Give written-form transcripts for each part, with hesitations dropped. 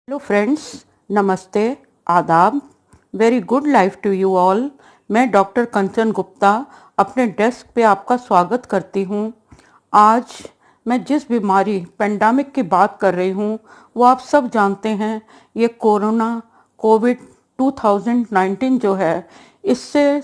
Hello friends, नमस्ते, आदाब। Very good life to you all. मैं डॉक्टर कंचन गुप्ता अपने डेस्क पे आपका स्वागत करती हूँ। आज मैं जिस बीमारी पेंडेमिक की बात कर रही हूँ वो आप सब जानते हैं। ये कोविड 2019 जो है, इससे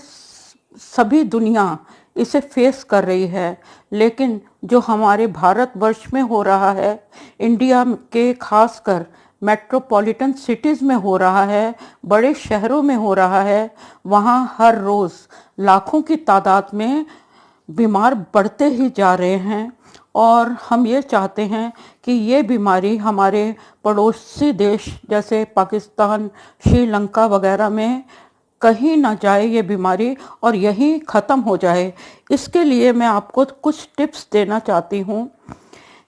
सभी दुनिया इसे फेस कर रही है। लेकिन जो हमारे भारतवर्ष में हो रहा है, इंडिया के खासकर मेट्रोपॉलिटन सिटीज़ में हो रहा है, बड़े शहरों में हो रहा है, वहाँ हर रोज़ लाखों की तादाद में बीमार बढ़ते ही जा रहे हैं। और हम ये चाहते हैं कि ये बीमारी हमारे पड़ोसी देश जैसे पाकिस्तान, श्रीलंका वगैरह में कहीं ना जाए ये बीमारी और यहीं ख़त्म हो जाए। इसके लिए मैं आपको कुछ टिप्स देना चाहती हूँ।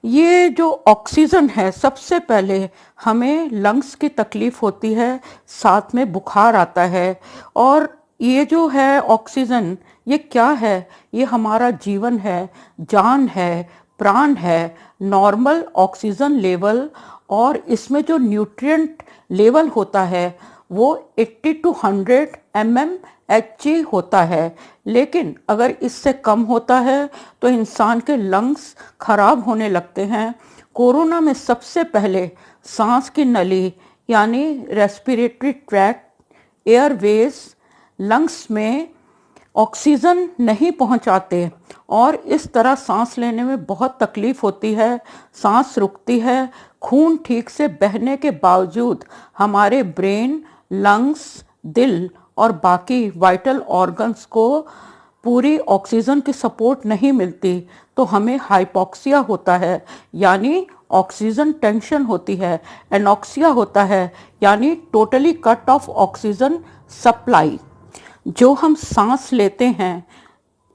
ये जो ऑक्सीजन है, सबसे पहले हमें लंग्स की तकलीफ़ होती है, साथ में बुखार आता है। और ये जो है ऑक्सीजन, ये क्या है? ये हमारा जीवन है, जान है, प्राण है। नॉर्मल ऑक्सीजन लेवल और इसमें जो न्यूट्रिएंट लेवल होता है वो 80 to 100 mmHg होता है। लेकिन अगर इससे कम होता है तो इंसान के लंग्स खराब होने लगते हैं। कोरोना में सबसे पहले सांस की नली यानी रेस्पिरेटरी ट्रैक्ट, एयरवेज, लंग्स में ऑक्सीजन नहीं पहुंचाते और इस तरह सांस लेने में बहुत तकलीफ होती है, सांस रुकती है। खून ठीक से बहने के बावजूद हमारे ब्रेन, लंग्स, दिल और बाकी वाइटल ऑर्गन्स को पूरी ऑक्सीजन की सपोर्ट नहीं मिलती, तो हमें हाइपोक्सिया होता है यानी ऑक्सीजन टेंशन होती है। एनॉक्सिया होता है यानी totally cut off oxygen supply. जो हम सांस लेते हैं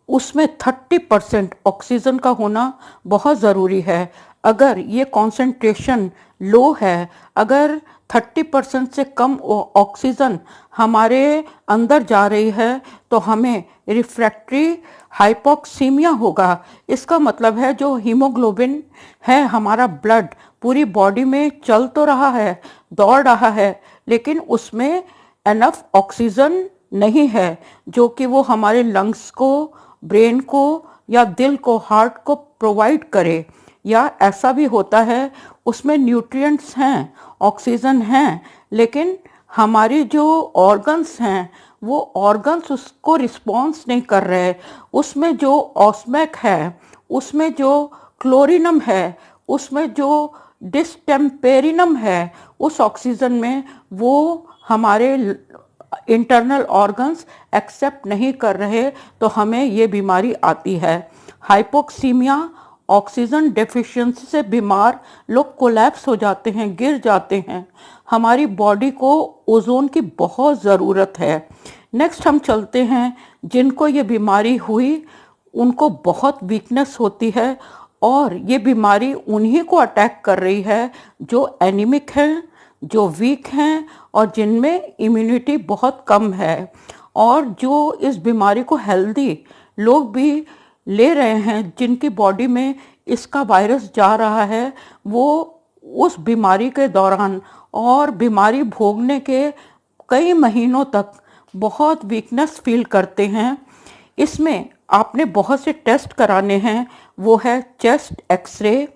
उसमें 30% ऑक्सीजन का होना बहुत ज़रूरी है। अगर ये कॉन्सेंट्रेशन लो है, अगर 30% से कम ऑक्सीजन हमारे अंदर जा रही है तो हमें रिफ्रैक्टरी हाइपोक्सीमिया होगा। इसका मतलब है जो हीमोग्लोबिन है, हमारा ब्लड पूरी बॉडी में चल तो रहा है, दौड़ रहा है, लेकिन उसमें एनफ ऑक्सीजन नहीं है जो कि वो हमारे लंग्स को, ब्रेन को या दिल को, हार्ट को प्रोवाइड करे। या ऐसा भी होता है उसमें न्यूट्रिएंट्स हैं, ऑक्सीजन हैं, लेकिन हमारी जो ऑर्गन्स हैं वो ऑर्गन्स उसको रिस्पॉन्स नहीं कर रहे। उसमें जो ऑस्मैक है, उसमें जो क्लोरिनम है, उसमें जो डिस्टेम्पेरिनम है, उस ऑक्सीजन में वो हमारे इंटरनल ऑर्गन्स एक्सेप्ट नहीं कर रहे, तो हमें ये बीमारी आती है। हाइपोक्सीमिया, ऑक्सीजन डेफिशिएंसी से बीमार लोग कोलैप्स हो जाते हैं, गिर जाते हैं। हमारी बॉडी को ओजोन की बहुत ज़रूरत है। नेक्स्ट हम चलते हैं, जिनको ये बीमारी हुई उनको बहुत वीकनेस होती है और ये बीमारी उन्हीं को अटैक कर रही है जो एनीमिक हैं, जो वीक हैं और जिनमें इम्यूनिटी बहुत कम है। और जो इस बीमारी को हेल्दी लोग भी ले रहे हैं, जिनकी बॉडी में इसका वायरस जा रहा है, वो उस बीमारी के दौरान और बीमारी भोगने के कई महीनों तक बहुत वीकनेस फील करते हैं। इसमें आपने बहुत से टेस्ट कराने हैं, वो है chest x-ray,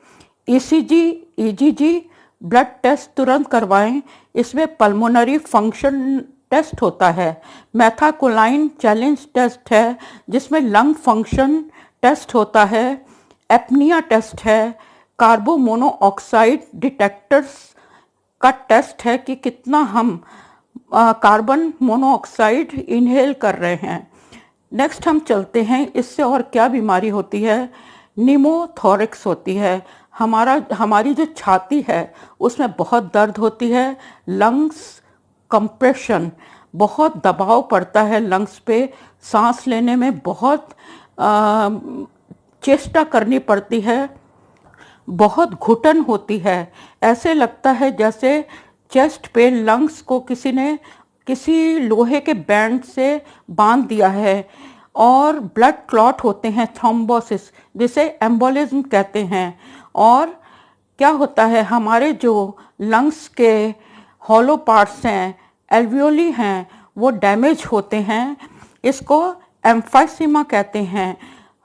ECG, EGG, blood test तुरंत करवाएं। इसमें पल्मोनरी फंक्शन टेस्ट होता है, मैथाकोलाइन चैलेंज टेस्ट है जिसमें लंग फंक्शन टेस्ट होता है, एपनिया टेस्ट है, कार्बो मोनोऑक्साइड डिटेक्टर्स का टेस्ट है कि कितना हम कार्बन मोनोऑक्साइड इनहेल कर रहे हैं। नेक्स्ट हम चलते हैं, इससे और क्या बीमारी होती है? निमोथोरिक्स होती है। हमारी जो छाती है उसमें बहुत दर्द होती है। लंग्स कंप्रेशन, बहुत दबाव पड़ता है लंग्स पे, सांस लेने में बहुत चेष्टा करनी पड़ती है, बहुत घुटन होती है। ऐसे लगता है जैसे चेस्ट पे लंग्स को किसी ने किसी लोहे के बैंड से बांध दिया है। और ब्लड क्लॉट होते हैं, थ्रोम्बोसिस, जिसे एम्बोलिज्म कहते हैं। और क्या होता है, हमारे जो लंग्स के हॉलो पार्ट्स हैं, एल्वियोली हैं, वो डैमेज होते हैं। इसको एम्फाइसीमा कहते हैं।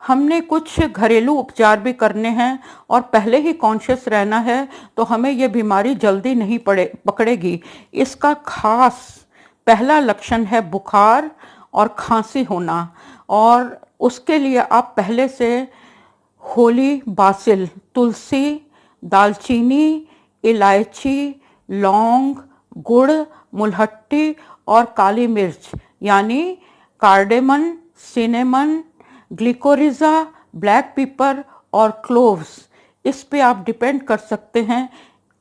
हमने कुछ घरेलू उपचार भी करने हैं और पहले ही कॉन्शियस रहना है, तो हमें ये बीमारी जल्दी नहीं पकड़ेगी। इसका खास पहला लक्षण है बुखार और खांसी होना, और उसके लिए आप पहले से होली बासिल, तुलसी, दालचीनी, इलायची, लौंग, गुड़, मुलहट्टी और काली मिर्च यानी कार्डेमन, सिनेमन, ग्लिकोरिजा, ब्लैक पेपर और क्लोव्स, इस पे आप डिपेंड कर सकते हैं।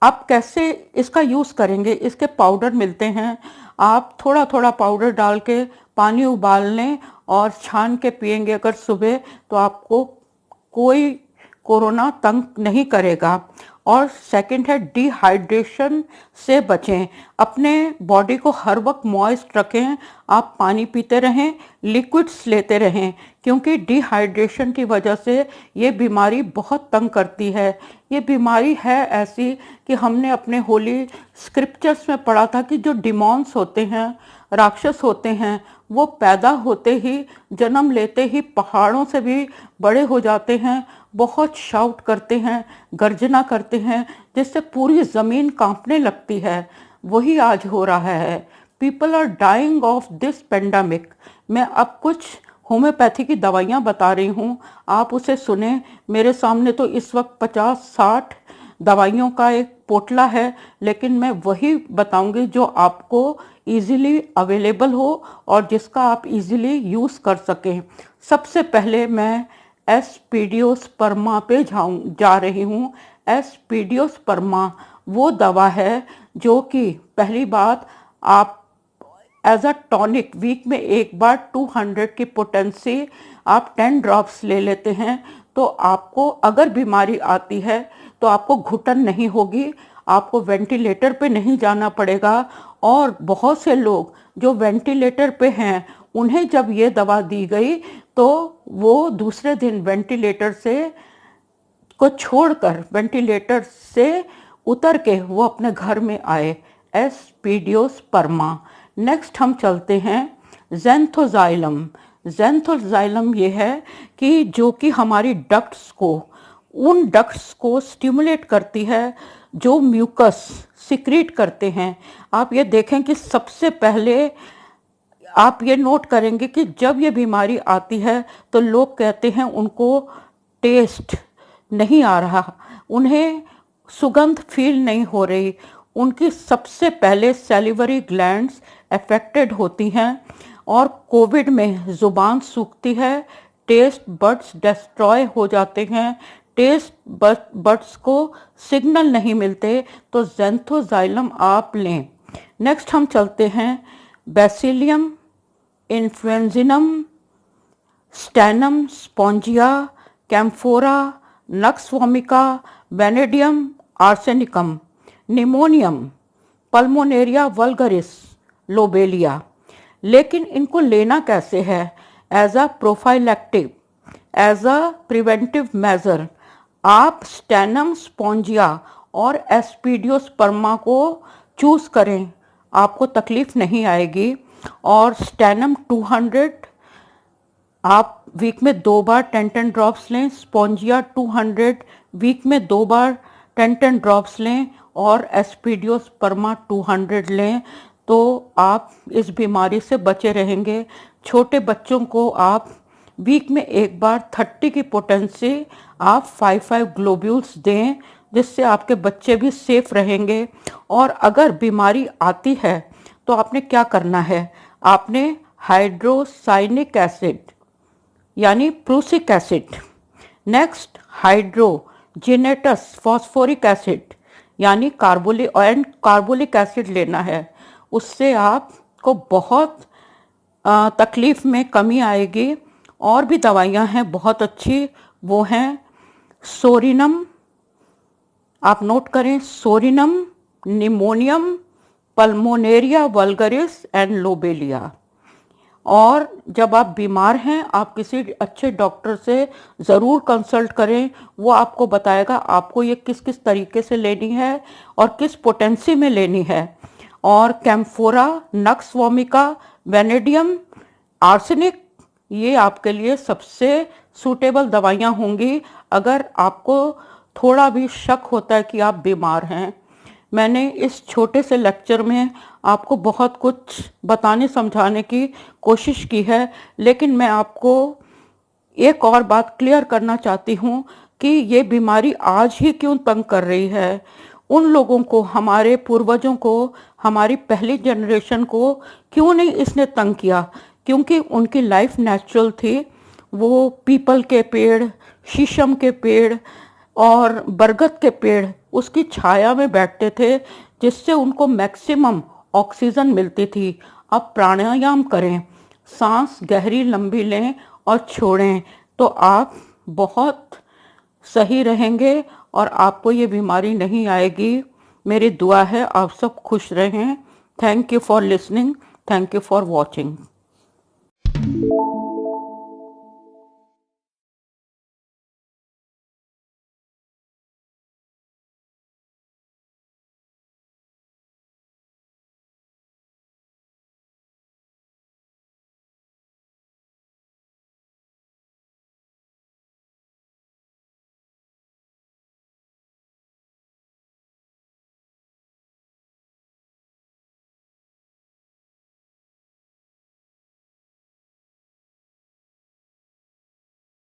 आप कैसे इसका यूज़ करेंगे? इसके पाउडर मिलते हैं, आप थोड़ा थोड़ा पाउडर डाल के पानी उबाल लें और छान के पिएंगे अगर सुबह, तो आपको कोई कोरोना तंग नहीं करेगा। और सेकंड है डिहाइड्रेशन से बचें, अपने बॉडी को हर वक्त मॉइस्ट रखें, आप पानी पीते रहें, लिक्विड्स लेते रहें, क्योंकि डिहाइड्रेशन की वजह से ये बीमारी बहुत तंग करती है। ये बीमारी है ऐसी कि हमने अपने होली स्क्रिप्चर्स में पढ़ा था कि जो डिमॉन्स होते हैं, राक्षस होते हैं, वो पैदा होते ही, जन्म लेते ही पहाड़ों से भी बड़े हो जाते हैं, बहुत शाउट करते हैं, गर्जना करते हैं, जिससे पूरी ज़मीन कांपने लगती है। वही आज हो रहा है। People are dying of this pandemic. मैं अब कुछ होम्योपैथी की दवाइयाँ बता रही हूँ, आप उसे सुने। मेरे सामने तो इस वक्त 50-60 दवाइयों का एक पोटला है, लेकिन मैं वही बताऊंगी जो आपको इजीली अवेलेबल हो और जिसका आप इजीली यूज़ कर सकें। सबसे पहले मैं एस्पीडियोस्पर्मा पे जा रही हूँ। एस्पीडियोस्पर्मा वो दवा है जो कि पहली बात आप एज अ टॉनिक वीक में एक बार 200 की पोटेंसी आप 10 ड्रॉप्स ले लेते हैं, तो आपको अगर बीमारी आती है तो आपको घुटन नहीं होगी, आपको वेंटिलेटर पे नहीं जाना पड़ेगा। और बहुत से लोग जो वेंटिलेटर पे हैं, उन्हें जब ये दवा दी गई तो वो दूसरे दिन वेंटिलेटर से को छोड़कर वेंटिलेटर से उतर के वो अपने घर में आए। एस्पीडियोस्पर्मा। नेक्स्ट हम चलते हैं ज़ेंथोज़ाइलम। ज़ेंथोज़ाइलम ये है कि जो कि हमारी डक्ट्स को, उन डक्ट्स को स्टिमुलेट करती है जो म्यूकस सिक्रीट करते हैं। आप ये देखें कि सबसे पहले आप ये नोट करेंगे कि जब ये बीमारी आती है तो लोग कहते हैं उनको टेस्ट नहीं आ रहा, उन्हें सुगंध फील नहीं हो रही, उनकी सबसे पहले सैलिवरी ग्लैंड्स अफेक्टेड होती हैं। और कोविड में ज़ुबान सूखती है, टेस्ट बड्स डिस्ट्रॉय हो जाते हैं, टेस्ट बड्स को सिग्नल नहीं मिलते, तो ज़ेंथोज़ाइलम आप लें। नेक्स्ट हम चलते हैं bacillinum influenzinum, stannum spongia, camphora, nux vomica, vanadium arsenicum, pneumonium, pulmonaria vulgaris, lobelia. लेकिन इनको लेना कैसे है? As a prophylactic, as a preventive measure. आप स्टैनम स्पॉन्जिया और एस्पीडियोस्पर्मा को चूज़ करें, आपको तकलीफ नहीं आएगी। और स्टैनम 200 आप वीक में 2 बार 10-10 ड्रॉप्स लें, स्पॉन्जिया 200 वीक में 2 बार 10-10 ड्रॉप्स लें, और एस्पीडियोस्पर्मा 200 लें, तो आप इस बीमारी से बचे रहेंगे। छोटे बच्चों को आप वीक में एक बार 30 की पोटेंसी आप 5-5 ग्लोब्यूल्स दें, जिससे आपके बच्चे भी सेफ रहेंगे। और अगर बीमारी आती है तो आपने क्या करना है? आपने हाइड्रोसाइनिक एसिड यानी prussic acid, next hydrogenated phosphoric acid यानी कार्बोलिक एसिड लेना है। उससे आपको बहुत तकलीफ में कमी आएगी। और भी दवाइयाँ हैं बहुत अच्छी, वो हैं सोरिनम, आप नोट करें, psorinum, निमोनियम, pulmonaria vulgaris and lobelia. और जब आप बीमार हैं, आप किसी अच्छे डॉक्टर से ज़रूर कंसल्ट करें, वो आपको बताएगा आपको ये किस किस तरीके से लेनी है और किस पोटेंसी में लेनी है। और कैम्फोरा, नक्स वोमिका, वेनेडियम, आर्सेनिक, ये आपके लिए सबसे सूटेबल दवाइयाँ होंगी अगर आपको थोड़ा भी शक होता है कि आप बीमार हैं। मैंने इस छोटे से लेक्चर में आपको बहुत कुछ बताने समझाने की कोशिश की है, लेकिन मैं आपको एक और बात क्लियर करना चाहती हूँ कि ये बीमारी आज ही क्यों तंग कर रही है। उन लोगों को, हमारे पूर्वजों को, हमारी पहली जनरेशन को क्यों नहीं इसने तंग किया? क्योंकि उनकी लाइफ नेचुरल थी। वो पीपल के पेड़, शीशम के पेड़ और बरगद के पेड़, उसकी छाया में बैठते थे, जिससे उनको मैक्सिमम ऑक्सीजन मिलती थी। अब प्राणायाम करें, सांस गहरी लंबी लें और छोड़ें, तो आप बहुत सही रहेंगे और आपको ये बीमारी नहीं आएगी। मेरी दुआ है आप सब खुश रहें। Thank you for listening, thank you for watching.